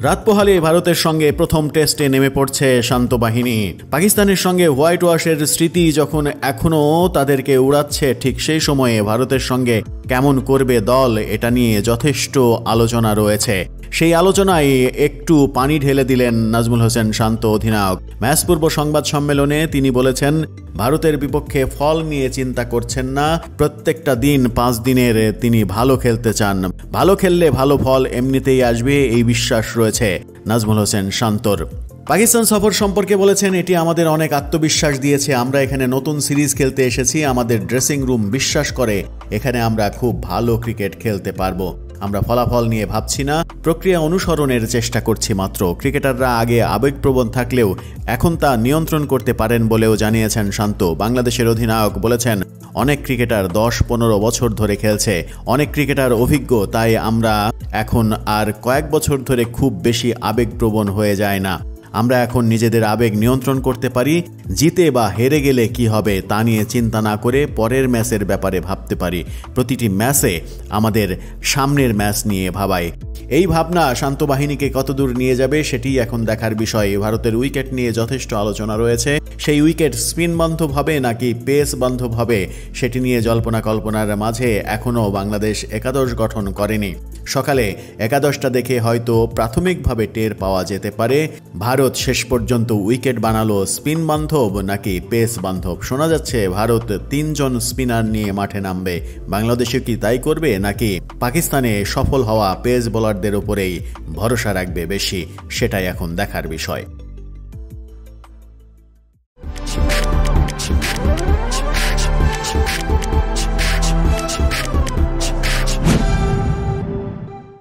রাত পোহালে ভারতের সঙ্গে প্রথম টেস্টে নেমে পড়ছে শান্ত বাহিনী। পাকিস্তানের সঙ্গে হোয়াইট ওয়াশের স্মৃতি যখন এখনও তাদেরকে উড়াচ্ছে, ঠিক সেই সময়ে ভারতের সঙ্গে কেমন করবে দল, এটা নিয়ে যথেষ্ট আলোচনা রয়েছে। সেই আলোচনায় একটু পানি ঢেলে দিলেন নাজমুল হোসেন শান্ত অধিনায়ক। ম্যাচ পূর্ব সংবাদ সম্মেলনে তিনি বলেছেন, ভারতের বিপক্ষে ফল নিয়ে চিন্তা করছেন না, প্রত্যেকটা দিন 5 দিনের তিনি ভালো খেলতে চান। ভালো খেললে ভালো ফল এমনিতেই আসবে, এই বিশ্বাস রয়েছে নাজমুল হোসেন শান্তর। পাকিস্তান সফর সম্পর্কে বলেছেন, এটি আমাদের অনেক আত্মবিশ্বাস দিয়েছে। আমরা এখানে নতুন সিরিজ খেলতে এসেছি, আমাদের ড্রেসিং রুম বিশ্বাস করে এখানে আমরা খুব ভালো ক্রিকেট খেলতে পারবো। আমরা ফলাফল নিয়ে ভাবছি না, প্রক্রিয়া অনুসরণের চেষ্টা করছি মাত্র। ক্রিকেটাররা আগে আবেগপ্রবণ থাকলেও এখন তা নিয়ন্ত্রণ করতে পারেন বলেও জানিয়েছেন শান্ত। বাংলাদেশের অধিনায়ক বলেছেন, অনেক ক্রিকেটার 10-15 বছর ধরে খেলছে, অনেক ক্রিকেটার অভিজ্ঞ, তাই আমরা এখন আর কয়েক বছর ধরে খুব বেশি আবেগপ্রবণ হয়ে যায় না। আমরা এখন নিজেদের আবেগ নিয়ন্ত্রণ করতে পারি। জিতে বা হেরে গেলে কি হবে তা নিয়ে চিন্তা না করে পরের ম্যাচের ব্যাপারে ভাবতে পারি। প্রতিটি ম্যাচে আমাদের সামনের ম্যাচ নিয়ে ভাবাই। এই ভাবনা শান্ত বাহিনীকে কতদূর নিয়ে যাবে সেটি এখন দেখার বিষয়। ভারতের উইকেট নিয়ে যথেষ্ট আলোচনা রয়েছে। সেই উইকেট স্পিন বান্ধব হবে নাকি পেস বান্ধব হবে, সেটি নিয়ে জল্পনা কল্পনার মাঝে এখনও বাংলাদেশ একাদশ গঠন করেনি। সকালে একাদশটা দেখে হয়তো প্রাথমিকভাবে টের পাওয়া যেতে পারে ভারত শেষ পর্যন্ত উইকেট বানালো স্পিন বান্ধব নাকি পেস বান্ধব। শোনা যাচ্ছে ভারত 3 জন স্পিনার নিয়ে মাঠে নামবে। বাংলাদেশে কি তাই করবে নাকি পাকিস্তানে সফল হওয়া পেস বোলারদের উপরেই ভরসা রাখবে বেশি, সেটাই এখন দেখার বিষয়।